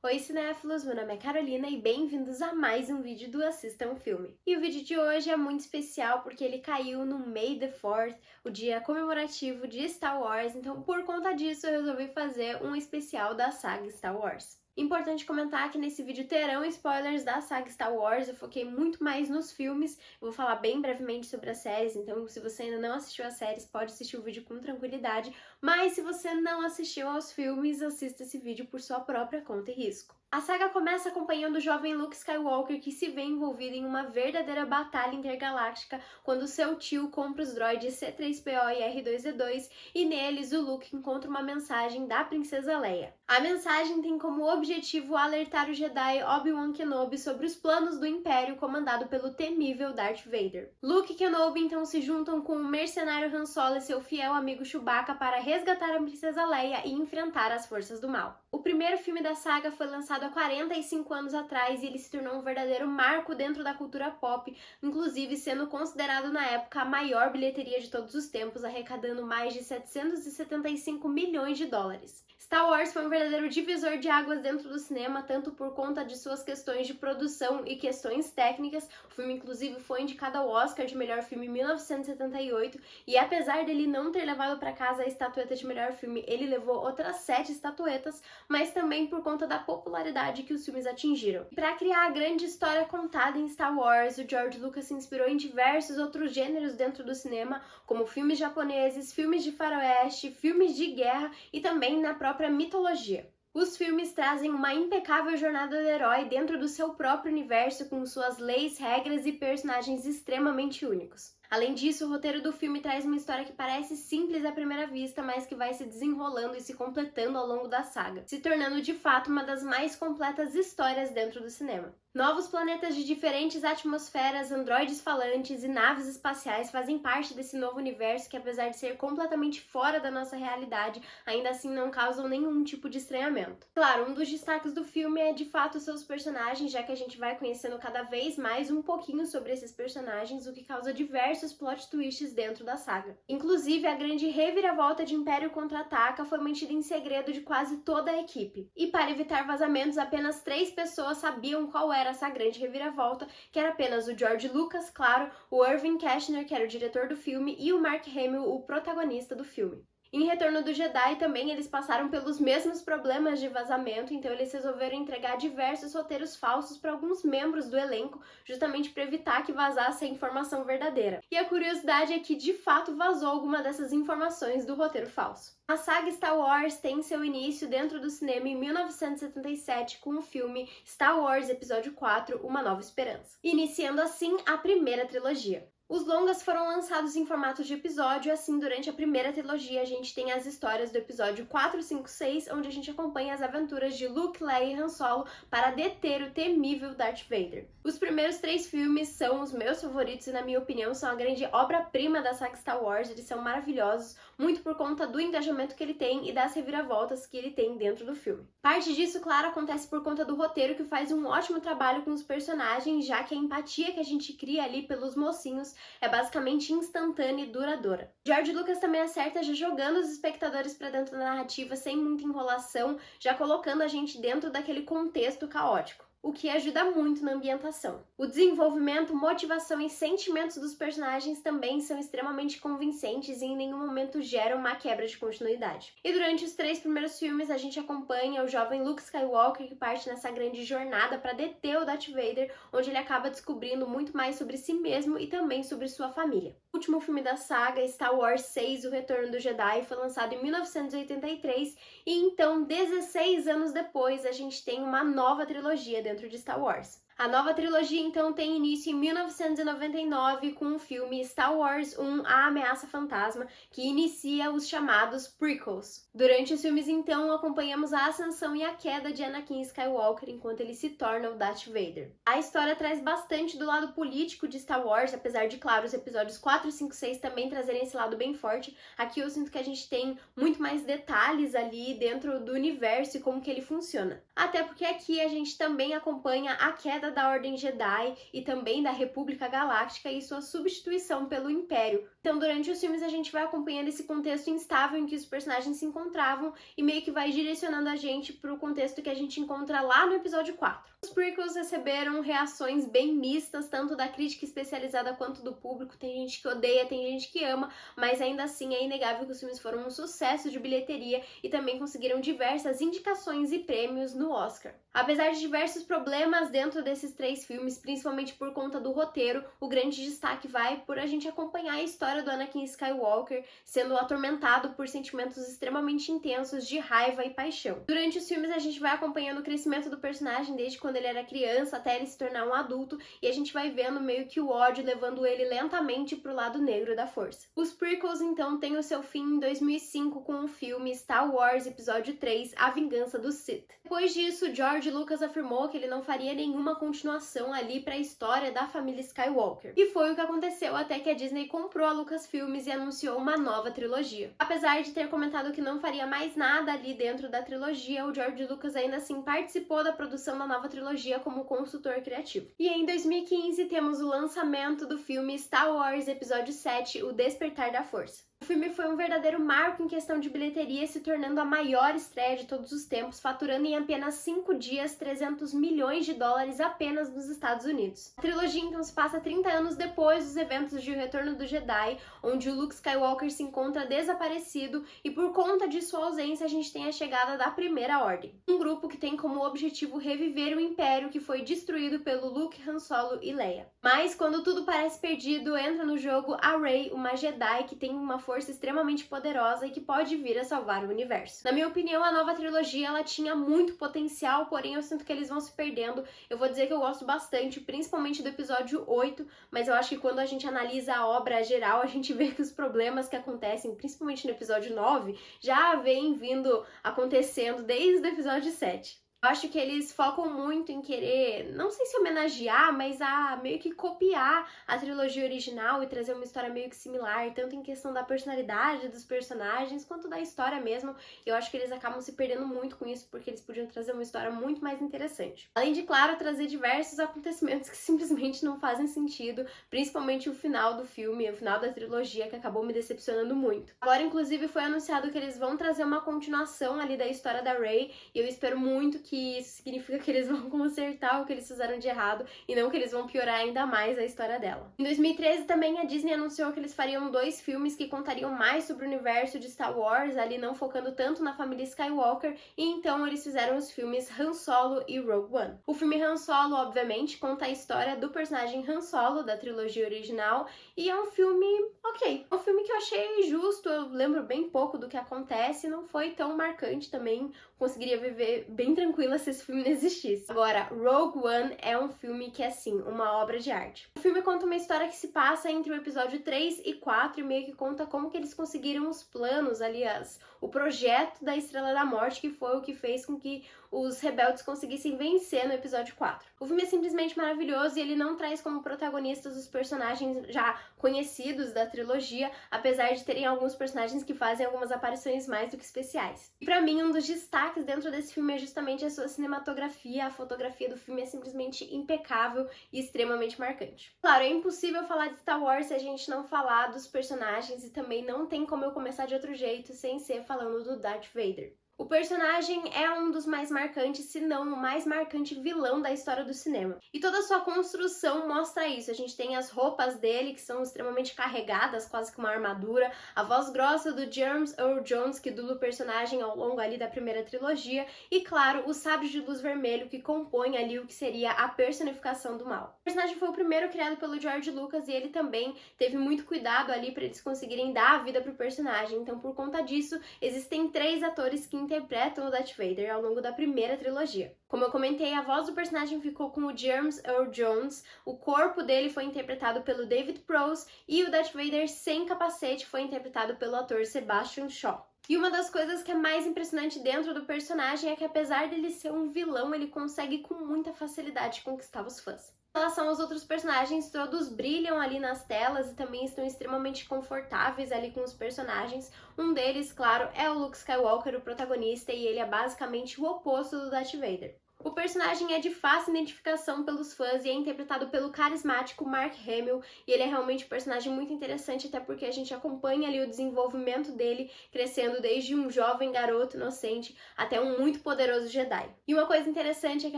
Oi cinéfilos, meu nome é Carolina e bem-vindos a mais um vídeo do Assista um Filme. E o vídeo de hoje é muito especial porque ele caiu no May the 4th, o dia comemorativo de Star Wars, então por conta disso eu resolvi fazer um especial da saga Star Wars. Importante comentar que nesse vídeo terão spoilers da saga Star Wars, eu foquei muito mais nos filmes, eu vou falar bem brevemente sobre as séries, então se você ainda não assistiu as séries, pode assistir o vídeo com tranquilidade, mas se você não assistiu aos filmes, assista esse vídeo por sua própria conta e risco. A saga começa acompanhando o jovem Luke Skywalker que se vê envolvido em uma verdadeira batalha intergaláctica quando seu tio compra os droids C-3PO e R2-D2 e neles o Luke encontra uma mensagem da princesa Leia. A mensagem tem como objetivo alertar o Jedi Obi-Wan Kenobi sobre os planos do Império comandado pelo temível Darth Vader. Luke e Kenobi então se juntam com o mercenário Han Solo e seu fiel amigo Chewbacca para resgatar a princesa Leia e enfrentar as forças do mal. O primeiro filme da saga foi lançado há 45 anos atrás e ele se tornou um verdadeiro marco dentro da cultura pop, inclusive sendo considerado na época a maior bilheteria de todos os tempos, arrecadando mais de 775 milhões de dólares. Star Wars foi um verdadeiro divisor de águas dentro do cinema, tanto por conta de suas questões de produção e questões técnicas. O filme, inclusive, foi indicado ao Oscar de melhor filme em 1978 e apesar dele não ter levado para casa a estatueta de melhor filme, ele levou outras 7 estatuetas, mas também por conta da popularidade que os filmes atingiram. Para criar a grande história contada em Star Wars, o George Lucas se inspirou em diversos outros gêneros dentro do cinema, como filmes japoneses, filmes de faroeste, filmes de guerra e também na própria mitologia. Os filmes trazem uma impecável jornada do herói dentro do seu próprio universo, com suas leis, regras e personagens extremamente únicos. Além disso, o roteiro do filme traz uma história que parece simples à primeira vista, mas que vai se desenrolando e se completando ao longo da saga, se tornando de fato uma das mais completas histórias dentro do cinema. Novos planetas de diferentes atmosferas, androides falantes e naves espaciais fazem parte desse novo universo que, apesar de ser completamente fora da nossa realidade, ainda assim não causam nenhum tipo de estranhamento. Claro, um dos destaques do filme é de fato seus personagens, já que a gente vai conhecendo cada vez mais um pouquinho sobre esses personagens, o que causa diversos plot twists dentro da saga. Inclusive, a grande reviravolta de Império Contra-Ataca foi mantida em segredo de quase toda a equipe. E para evitar vazamentos, apenas 3 pessoas sabiam qual era essa grande reviravolta, que era apenas o George Lucas, claro, o Irving Kershner, que era o diretor do filme, e o Mark Hamill, o protagonista do filme. Em Retorno do Jedi também eles passaram pelos mesmos problemas de vazamento, então eles resolveram entregar diversos roteiros falsos para alguns membros do elenco, justamente para evitar que vazasse a informação verdadeira. E a curiosidade é que de fato vazou alguma dessas informações do roteiro falso. A saga Star Wars tem seu início dentro do cinema em 1977 com o filme Star Wars Episódio 4, Uma Nova Esperança, iniciando assim a primeira trilogia. Os longas foram lançados em formato de episódio, assim durante a primeira trilogia a gente tem as histórias do episódio 4, 5, 6, onde a gente acompanha as aventuras de Luke, Leia e Han Solo para deter o temível Darth Vader. Os primeiros 3 filmes são os meus favoritos e na minha opinião são a grande obra-prima da saga Star Wars, eles são maravilhosos, muito por conta do engajamento que ele tem e das reviravoltas que ele tem dentro do filme. Parte disso, claro, acontece por conta do roteiro que faz um ótimo trabalho com os personagens, já que a empatia que a gente cria ali pelos mocinhos é basicamente instantânea e duradoura. George Lucas também acerta já jogando os espectadores para dentro da narrativa sem muita enrolação, já colocando a gente dentro daquele contexto caótico, o que ajuda muito na ambientação. O desenvolvimento, motivação e sentimentos dos personagens também são extremamente convincentes e em nenhum momento geram uma quebra de continuidade. E durante os 3 primeiros filmes a gente acompanha o jovem Luke Skywalker que parte nessa grande jornada para deter o Darth Vader, onde ele acaba descobrindo muito mais sobre si mesmo e também sobre sua família. O último filme da saga, Star Wars 6, O Retorno do Jedi, foi lançado em 1983 e então 16 anos depois a gente tem uma nova trilogia dentro de Star Wars. A nova trilogia, então, tem início em 1999 com o filme Star Wars 1, A Ameaça Fantasma, que inicia os chamados prequels. Durante os filmes, então, acompanhamos a ascensão e a queda de Anakin Skywalker enquanto ele se torna o Darth Vader. A história traz bastante do lado político de Star Wars, apesar de, claro, os episódios 4, 4, 5, 6 também trazerem esse lado bem forte. Aqui eu sinto que a gente tem muito mais detalhes ali dentro do universo e como que ele funciona. Até porque aqui a gente também acompanha a queda da Ordem Jedi e também da República Galáctica e sua substituição pelo Império. Então, durante os filmes a gente vai acompanhando esse contexto instável em que os personagens se encontravam e meio que vai direcionando a gente para o contexto que a gente encontra lá no episódio 4. Os prequels receberam reações bem mistas, tanto da crítica especializada quanto do público. Tem gente que odeia, tem gente que ama, mas ainda assim é inegável que os filmes foram um sucesso de bilheteria e também conseguiram diversas indicações e prêmios no Oscar. Apesar de diversos problemas dentro desses 3 filmes, principalmente por conta do roteiro, o grande destaque vai por a gente acompanhar a história do Anakin Skywalker sendo atormentado por sentimentos extremamente intensos de raiva e paixão. Durante os filmes a gente vai acompanhando o crescimento do personagem desde quando ele era criança até ele se tornar um adulto, e a gente vai vendo meio que o ódio levando ele lentamente pro lado negro da força. Os prequels então têm o seu fim em 2005 com o filme Star Wars Episódio 3, A Vingança do Sith. Depois disso, George Lucas afirmou que ele não faria nenhuma continuação ali para a história da família Skywalker. E foi o que aconteceu até que a Disney comprou a Lucasfilmes e anunciou uma nova trilogia. Apesar de ter comentado que não faria mais nada ali dentro da trilogia, o George Lucas ainda assim participou da produção da nova trilogia como consultor criativo. E em 2015 temos o lançamento do filme Star Wars Episódio 7, O Despertar da Força. O filme foi um verdadeiro marco em questão de bilheteria, se tornando a maior estreia de todos os tempos, faturando em apenas 5 dias 300 milhões de dólares apenas nos Estados Unidos. A trilogia então se passa 30 anos depois dos eventos de O Retorno do Jedi, onde o Luke Skywalker se encontra desaparecido e por conta de sua ausência a gente tem a chegada da Primeira Ordem, um grupo que tem como objetivo reviver o Império que foi destruído pelo Luke, Han Solo e Leia. Mas quando tudo parece perdido, entra no jogo a Rey, uma Jedi que tem uma força extremamente poderosa e que pode vir a salvar o universo. Na minha opinião, a nova trilogia ela tinha muito potencial, porém eu sinto que eles vão se perdendo. Eu vou dizer que eu gosto bastante, principalmente do episódio 8, mas eu acho que quando a gente analisa a obra geral, a gente vê que os problemas que acontecem, principalmente no episódio 9, já vem vindo acontecendo desde o episódio 7. Eu acho que eles focam muito em querer, não sei se homenagear, mas a meio que copiar a trilogia original e trazer uma história meio que similar, tanto em questão da personalidade dos personagens, quanto da história mesmo. Eu acho que eles acabam se perdendo muito com isso, porque eles podiam trazer uma história muito mais interessante. Além de, claro, trazer diversos acontecimentos que simplesmente não fazem sentido, principalmente o final do filme, o final da trilogia, que acabou me decepcionando muito. Agora, inclusive, foi anunciado que eles vão trazer uma continuação ali da história da Rey, e eu espero muito que isso significa que eles vão consertar o que eles fizeram de errado e não que eles vão piorar ainda mais a história dela. Em 2013 também a Disney anunciou que eles fariam 2 filmes que contariam mais sobre o universo de Star Wars, ali não focando tanto na família Skywalker, e então eles fizeram os filmes Han Solo e Rogue One. O filme Han Solo, obviamente, conta a história do personagem Han Solo da trilogia original e é um filme ok. É um filme que eu achei justo, eu lembro bem pouco do que acontece, não foi tão marcante também, conseguiria viver bem tranquila se esse filme não existisse. Agora, Rogue One é um filme que é, assim, uma obra de arte. O filme conta uma história que se passa entre o episódio 3 e 4 e meio que conta como que eles conseguiram os planos, aliás, o projeto da Estrela da Morte, que foi o que fez com que os rebeldes conseguissem vencer no episódio 4. O filme é simplesmente maravilhoso e ele não traz como protagonistas os personagens já conhecidos da trilogia, apesar de terem alguns personagens que fazem algumas aparições mais do que especiais. E pra mim, um dos destaques dentro desse filme é justamente a sua cinematografia. A fotografia do filme é simplesmente impecável e extremamente marcante. Claro, é impossível falar de Star Wars se a gente não falar dos personagens, e também não tem como eu começar de outro jeito sem ser falando do Darth Vader. O personagem é um dos mais marcantes, se não o mais marcante vilão da história do cinema. E toda a sua construção mostra isso. A gente tem as roupas dele, que são extremamente carregadas, quase que uma armadura, a voz grossa do James Earl Jones, que dubla o personagem ao longo ali da primeira trilogia, e claro, o sabre de luz vermelho, que compõe ali o que seria a personificação do mal. O personagem foi o primeiro criado pelo George Lucas e ele também teve muito cuidado ali para eles conseguirem dar a vida pro personagem. Então, por conta disso, existem 3 atores que interpretam o Darth Vader ao longo da primeira trilogia. Como eu comentei, a voz do personagem ficou com o James Earl Jones, o corpo dele foi interpretado pelo David Prowse e o Darth Vader sem capacete foi interpretado pelo ator Sebastian Shaw. E uma das coisas que é mais impressionante dentro do personagem é que, apesar dele ser um vilão, ele consegue com muita facilidade conquistar os fãs. Em relação aos outros personagens, todos brilham ali nas telas e também estão extremamente confortáveis ali com os personagens. Um deles, claro, é o Luke Skywalker, o protagonista, e ele é basicamente o oposto do Darth Vader. O personagem é de fácil identificação pelos fãs e é interpretado pelo carismático Mark Hamill, e ele é realmente um personagem muito interessante, até porque a gente acompanha ali o desenvolvimento dele, crescendo desde um jovem garoto inocente até um muito poderoso Jedi. E uma coisa interessante é que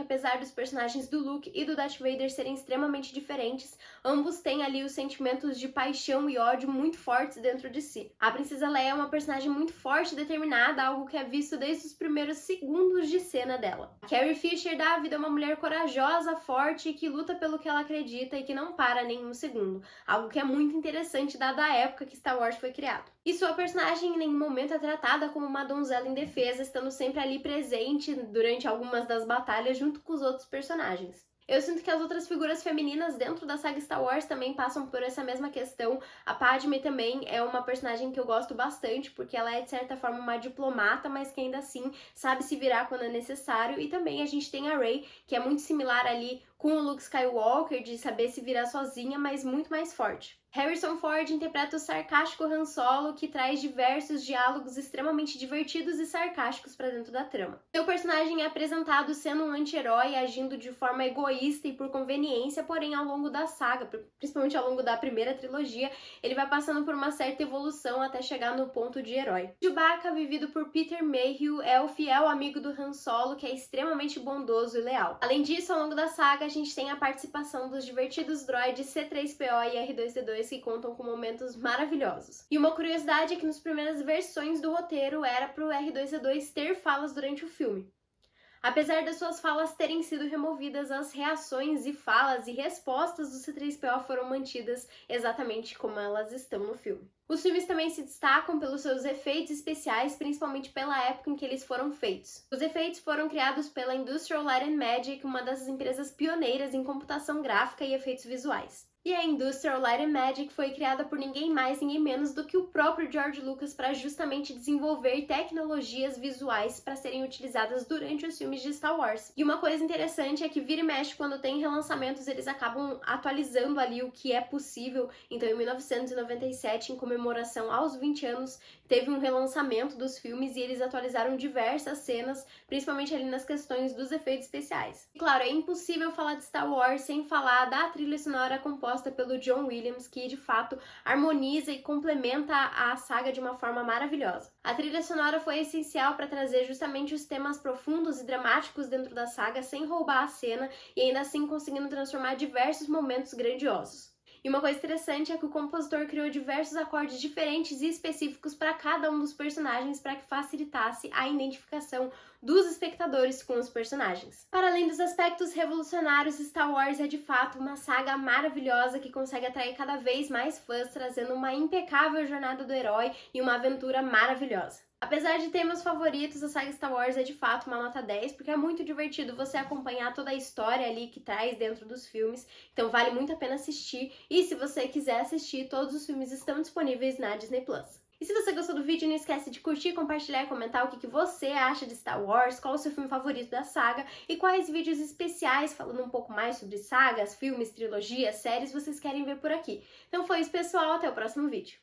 apesar dos personagens do Luke e do Darth Vader serem extremamente diferentes, ambos têm ali os sentimentos de paixão e ódio muito fortes dentro de si. A Princesa Leia é uma personagem muito forte e determinada, algo que é visto desde os primeiros segundos de cena dela. Carrie Fisher dá a vida a uma mulher corajosa, forte e que luta pelo que ela acredita e que não para nem um segundo, algo que é muito interessante dada a época que Star Wars foi criado. E sua personagem em nenhum momento é tratada como uma donzela indefesa, estando sempre ali presente durante algumas das batalhas junto com os outros personagens. Eu sinto que as outras figuras femininas dentro da saga Star Wars também passam por essa mesma questão. A Padme também é uma personagem que eu gosto bastante, porque ela é de certa forma uma diplomata, mas que ainda assim sabe se virar quando é necessário. E também a gente tem a Rey, que é muito similar ali com o Luke Skywalker, de saber se virar sozinha, mas muito mais forte. Harrison Ford interpreta o sarcástico Han Solo, que traz diversos diálogos extremamente divertidos e sarcásticos para dentro da trama. Seu personagem é apresentado sendo um anti-herói, agindo de forma egoísta e por conveniência, porém ao longo da saga, principalmente ao longo da primeira trilogia, ele vai passando por uma certa evolução até chegar no ponto de herói. Chewbacca, vivido por Peter Mayhew, é o fiel amigo do Han Solo, que é extremamente bondoso e leal. Além disso, ao longo da saga, a gente tem a participação dos divertidos droids C-3PO e R2-D2, que contam com momentos maravilhosos. E uma curiosidade é que nas primeiras versões do roteiro era pro R2-D2 ter falas durante o filme. Apesar das suas falas terem sido removidas, as reações e falas e respostas do C-3PO foram mantidas exatamente como elas estão no filme. Os filmes também se destacam pelos seus efeitos especiais, principalmente pela época em que eles foram feitos. Os efeitos foram criados pela Industrial Light and Magic, uma das empresas pioneiras em computação gráfica e efeitos visuais. E a Industrial Light and Magic foi criada por ninguém mais, ninguém menos do que o próprio George Lucas para justamente desenvolver tecnologias visuais para serem utilizadas durante os filmes de Star Wars. E uma coisa interessante é que vira e mexe, quando tem relançamentos, eles acabam atualizando ali o que é possível. Então, em 1997, em comemoração aos 20 anos, teve um relançamento dos filmes e eles atualizaram diversas cenas, principalmente ali nas questões dos efeitos especiais. E claro, é impossível falar de Star Wars sem falar da trilha sonora composta pelo John Williams, que de fato harmoniza e complementa a saga de uma forma maravilhosa. A trilha sonora foi essencial para trazer justamente os temas profundos e dramáticos dentro da saga sem roubar a cena e ainda assim conseguindo transformar diversos momentos grandiosos. E uma coisa interessante é que o compositor criou diversos acordes diferentes e específicos para cada um dos personagens para que facilitasse a identificação dos espectadores com os personagens. Para além dos aspectos revolucionários, Star Wars é de fato uma saga maravilhosa que consegue atrair cada vez mais fãs, trazendo uma impecável jornada do herói e uma aventura maravilhosa. Apesar de ter meus favoritos, a saga Star Wars é de fato uma nota 10, porque é muito divertido você acompanhar toda a história ali que traz dentro dos filmes, então vale muito a pena assistir, e se você quiser assistir, todos os filmes estão disponíveis na Disney+. E se você gostou do vídeo, não esquece de curtir, compartilhar e comentar o que você acha de Star Wars, qual o seu filme favorito da saga e quais vídeos especiais falando um pouco mais sobre sagas, filmes, trilogias, séries vocês querem ver por aqui. Então foi isso, pessoal, até o próximo vídeo.